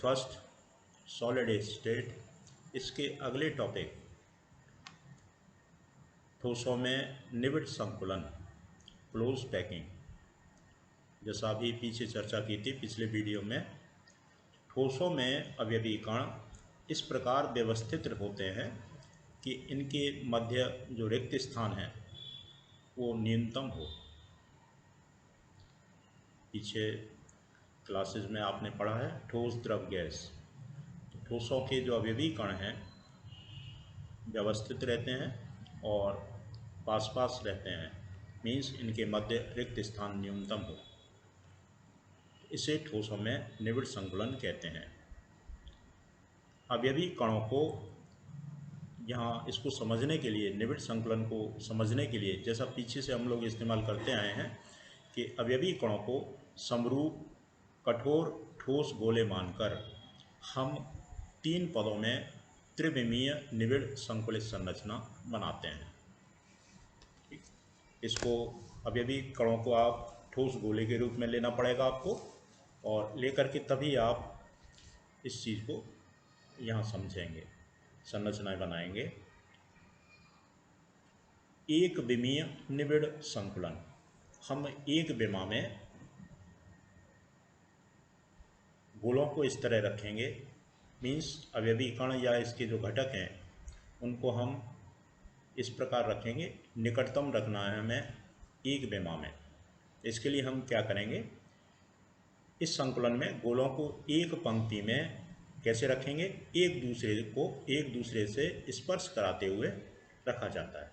First solid state. इसके अगले topic ठोसों में निबिड़ संकुलन, क्लोज पैकिंग। जैसा अभी पीछे चर्चा की थी पिछले वीडियो में, ठोसों में अवयवी कण इस प्रकार व्यवस्थित होते हैं कि इनके मध्य जो रिक्त स्थान है वो न्यूनतम हो। पीछे क्लासेस में आपने पढ़ा है ठोस द्रव गैस। तो ठोसों के जो अवयवी कण हैं व्यवस्थित रहते हैं और पास पास रहते हैं, मीन्स इनके मध्य रिक्त स्थान न्यूनतम हो। इसे ठोसों में निबिड़ संकुलन कहते हैं। अवयवी कणों को यहाँ इसको समझने के लिए, निबिड़ संकुलन को समझने के लिए, जैसा पीछे से हम लोग इस्तेमाल करते आए हैं कि अवयवी कणों को समरूप कठोर ठोस गोले मानकर हम 3 पदों में त्रिविमीय निबिड़ संकुलित संरचना बनाते हैं। इसको अवयवी कणों को आप ठोस गोले के रूप में लेना पड़ेगा आपको, और लेकर के तभी आप इस चीज़ को यहाँ समझेंगे, संरचनाएं बनाएंगे। एक विमीय निबिड़ संकुलन, हम एक विमा में गोलों को इस तरह रखेंगे, मीन्स अवयवी कण या इसके जो घटक हैं उनको हम इस प्रकार रखेंगे। निकटतम रखना है हमें एक विमा में। इसके लिए हम क्या करेंगे, इस संकुलन में गोलों को एक पंक्ति में कैसे रखेंगे, एक दूसरे से स्पर्श कराते हुए रखा जाता है।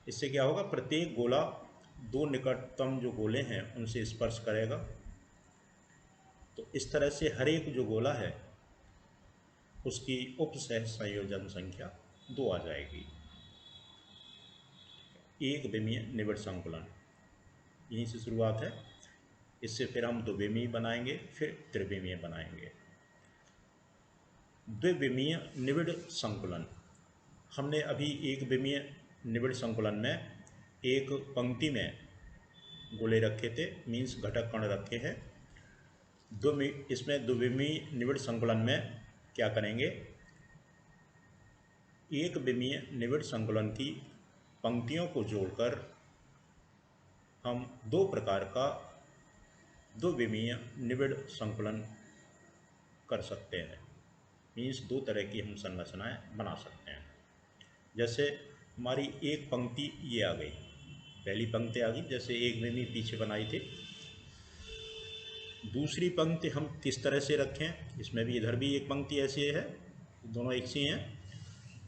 इससे क्या होगा, प्रत्येक गोला 2 निकटतम जो गोले हैं उनसे स्पर्श करेगा। तो इस तरह से हर एक जो गोला है उसकी उपसह संयोजन संख्या 2 आ जाएगी। एक विमीय निबिड़ संकुलन यहीं से शुरुआत है। इससे फिर हम द्विविमीय बनाएंगे, फिर त्रिविमीय बनाएंगे। द्विविमीय निबिड़ संकुलन, हमने अभी एक विमीय निबिड़ संकुलन में एक पंक्ति में गोले रखे थे, मीन्स घटक कण रखे हैं। इसमें द्विविमीय निबिड़ संकुलन में क्या करेंगे, एक विमीय निबिड़ संकुलन की पंक्तियों को जोड़कर हम 2 प्रकार का द्विविमीय निबिड़ संकुलन कर सकते हैं। मीन्स 2 तरह की हम संरचनाएं बना सकते हैं। जैसे हमारी एक पंक्ति ये आ गई, पहली पंक्ति आ गई, जैसे एक विमीय पीछे बनाई थी। दूसरी पंक्ति हम किस तरह से रखें, इसमें भी इधर भी एक पंक्ति ऐसी है, दोनों एक सी हैं।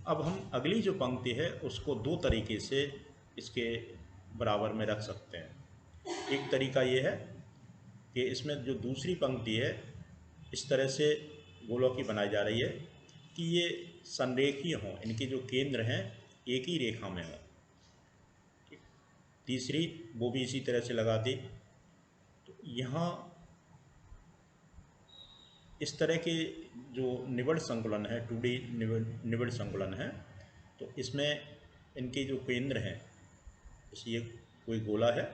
अब हम अगली जो पंक्ति है उसको 2 तरीके से इसके बराबर में रख सकते हैं। एक तरीका ये है कि इसमें जो दूसरी पंक्ति है इस तरह से गोलों की बनाई जा रही है कि ये संरेखीय हों, इनके जो केंद्र हैं एक ही रेखा में हों। तीसरी वो भी इसी तरह से लगा दी। तो यहाँ इस तरह के जो निबिड़ संकुलन है, 2D निबिड़ संकुलन है, तो इसमें इनके जो केंद्र हैं, जैसे ये कोई गोला है,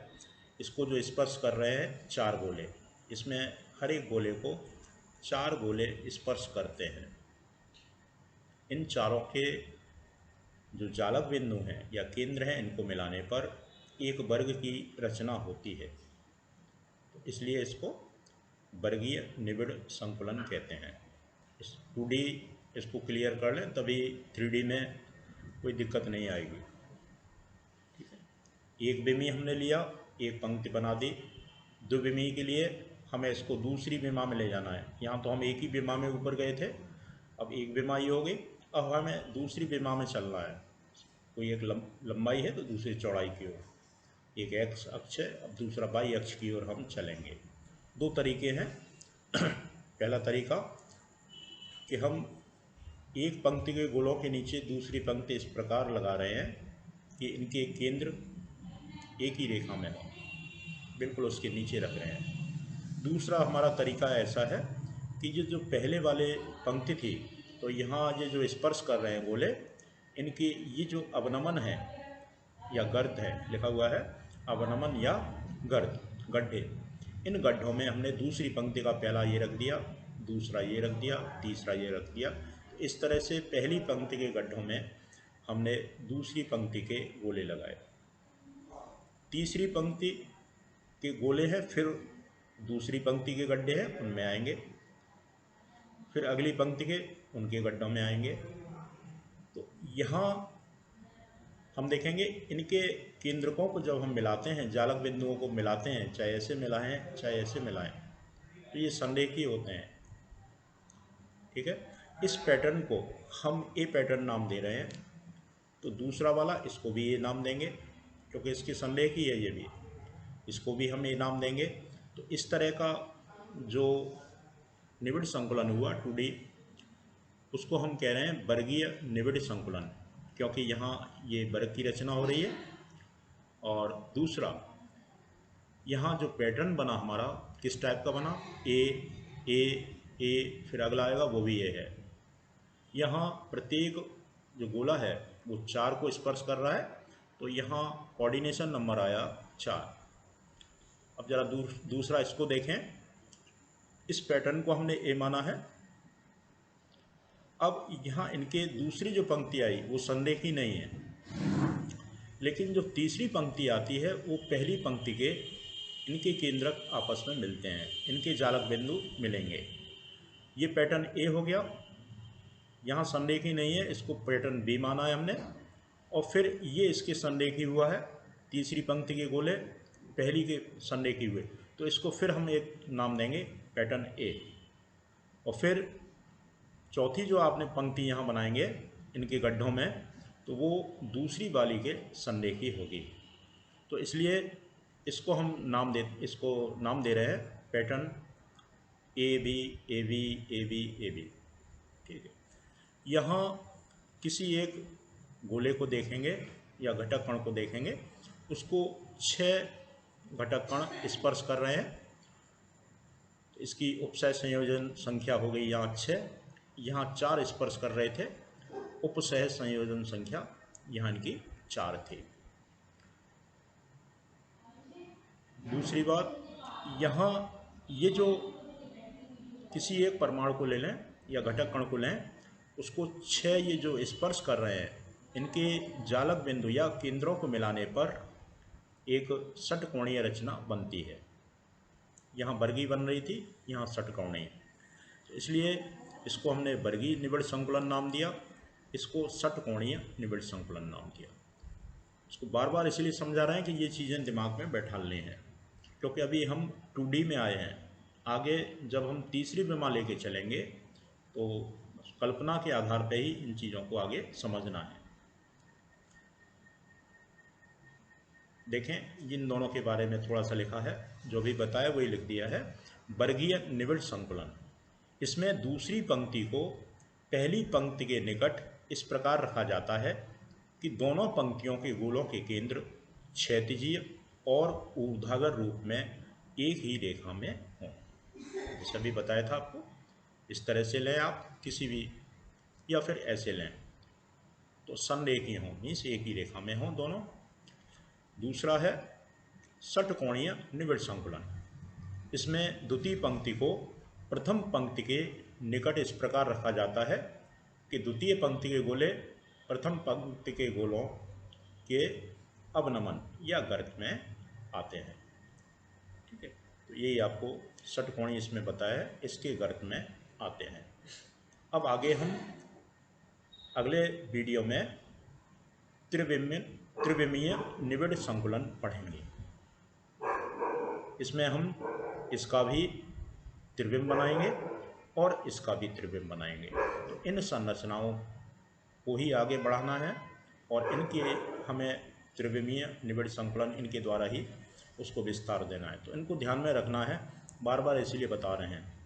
इसको जो स्पर्श कर रहे हैं 4 गोले, इसमें हर एक गोले को 4 गोले स्पर्श करते हैं। इन चारों के जो जालक बिंदु हैं या केंद्र हैं, इनको मिलाने पर एक वर्ग की रचना होती है। तो इसलिए इसको वर्गीय निबिड़ संकुलन कहते हैं। इस 2D इसको क्लियर कर लें, तभी 3D में कोई दिक्कत नहीं आएगी। ठीक है, एक विमीय हमने लिया, एक पंक्ति बना दी। द्विविमीय के लिए हमें इसको दूसरी विमा में ले जाना है। यहाँ तो हम एक ही विमा में ऊपर गए थे, अब एक विमा ये हो गई, अब हमें दूसरी विमा में चलना है। कोई एक लंबाई है तो दूसरी चौड़ाई की ओर, एक एक्स अक्ष है, अब दूसरा वाई अक्ष की ओर हम चलेंगे। 2 तरीके हैं। पहला तरीका कि हम एक पंक्ति के गोलों के नीचे दूसरी पंक्ति इस प्रकार लगा रहे हैं कि इनके केंद्र एक ही रेखा में हो, बिल्कुल उसके नीचे रख रहे हैं। दूसरा हमारा तरीका ऐसा है कि जो पहले वाले पंक्ति थी, तो यहाँ ये जो स्पर्श कर रहे हैं गोले, इनके ये जो अवनमन है या गर्त है, लिखा हुआ है अवनमन या गर्त, गड्ढे, इन गड्ढों में हमने दूसरी पंक्ति का पहला ये रख दिया, दूसरा ये रख दिया, तीसरा ये रख दिया। तो इस तरह से पहली पंक्ति के गड्ढों में हमने दूसरी पंक्ति के गोले लगाए। तीसरी पंक्ति के गोले हैं, फिर दूसरी पंक्ति के गड्ढे हैं, उनमें आएंगे, फिर अगली पंक्ति के उनके गड्ढों में आएंगे। तो यहाँ हम देखेंगे इनके केंद्रकों को जब हम मिलाते हैं, जालक बिंदुओं को मिलाते हैं, चाहे ऐसे मिलाएं चाहे ऐसे मिलाएं, तो ये संरेखीय होते हैं। ठीक है, इस पैटर्न को हम ए पैटर्न नाम दे रहे हैं, तो दूसरा वाला इसको भी ए नाम देंगे क्योंकि इसकी संरेखीय है ये भी, इसको भी हम ए नाम देंगे। तो इस तरह का जो निबिड़ संकुलन हुआ 2D, उसको हम कह रहे हैं वर्गीय निबिड़ संकुलन, क्योंकि यहाँ ये वर्ग की रचना हो रही है। और दूसरा, यहाँ जो पैटर्न बना हमारा किस टाइप का बना, ए, फिर अगला आएगा वो भी ए है। यहाँ प्रत्येक जो गोला है वो 4 को स्पर्श कर रहा है, तो यहाँ कोऑर्डिनेशन नंबर आया 4। अब जरा दूसरा इसको देखें, इस पैटर्न को हमने ए माना है। अब यहाँ इनके दूसरी जो पंक्ति आई वो संरेखी नहीं है, लेकिन जो तीसरी पंक्ति आती है वो पहली पंक्ति के इनके केंद्रक आपस में मिलते हैं, इनके जालक बिंदु मिलेंगे। ये पैटर्न ए हो गया, यहाँ संरेखी नहीं है, इसको पैटर्न बी माना है हमने। और फिर ये इसके संरेखी हुआ है, तीसरी पंक्ति के गोले पहली के संरेखी हुए, तो इसको फिर हम एक नाम देंगे पैटर्न ए। और फिर चौथी जो आपने पंक्ति यहाँ बनाएंगे इनके गड्ढों में, तो वो दूसरी वाली के संरेखी होगी। तो इसलिए इसको हम नाम दे रहे हैं pattern A B A B A B A B. ठीक है, यहाँ किसी एक गोले को देखेंगे या घटक कण को देखेंगे, उसको 6 घटक कण स्पर्श कर रहे हैं, तो इसकी उपसय संयोजन संख्या हो गई यहाँ 6, यहाँ 4 स्पर्श कर रहे थे, उपसह संयोजन संख्या यहाँ इनकी 4 थी। दूसरी बात, यहाँ ये जो किसी एक परमाणु को ले लें या घटक कण को लें, उसको 6 ये जो स्पर्श कर रहे हैं, इनके जालक बिंदु या केंद्रों को मिलाने पर एक षटकोणीय रचना बनती है। यहाँ वर्गी बन रही थी, यहाँ षटकोणीय, तो इसलिए इसको हमने वर्गीय निबिड़ संकुलन नाम दिया, इसको षटकोणीय निबिड़ संकुलन नाम दिया। इसको बार बार इसलिए समझा रहे हैं कि ये चीज़ें दिमाग में बैठा लें हैं, क्योंकि अभी हम 2D में आए हैं, आगे जब हम तीसरी विमा लेके चलेंगे तो कल्पना के आधार पर ही इन चीज़ों को आगे समझना है। देखें, इन दोनों के बारे में थोड़ा सा लिखा है, जो भी बताया वही लिख दिया है। वर्गीय निबिड़ संकुलन, इसमें दूसरी पंक्ति को पहली पंक्ति के निकट इस प्रकार रखा जाता है कि दोनों पंक्तियों के गोलों के केंद्र क्षैतिजीय और ऊर्ध्वाधर रूप में एक ही रेखा में हों। जैसा भी बताया था आपको, इस तरह से लें आप किसी भी, या फिर ऐसे लें, तो संरेखीय हों, मीन्स एक ही रेखा में हों दोनों। दूसरा है षटकोणीय निबिड़ संकुलन, इसमें द्वितीय पंक्ति को प्रथम पंक्ति के निकट इस प्रकार रखा जाता है कि द्वितीय पंक्ति के गोले प्रथम पंक्ति के गोलों के अवनमन या गर्त में आते हैं। ठीक है, तो यही आपको षटकोणीय इसमें बताया है, इसके गर्त में आते हैं। अब आगे हम अगले वीडियो में त्रिविमीय निबिड़ संकुलन पढ़ेंगे। इसमें हम इसका भी त्रिविम बनाएंगे और इसका भी त्रिविम बनाएंगे। तो इन संरचनाओं को ही आगे बढ़ाना है और इनके हमें त्रिविमीय निबिड़ संकुलन इनके द्वारा ही उसको विस्तार देना है। तो इनको ध्यान में रखना है, बार बार इसलिए बता रहे हैं।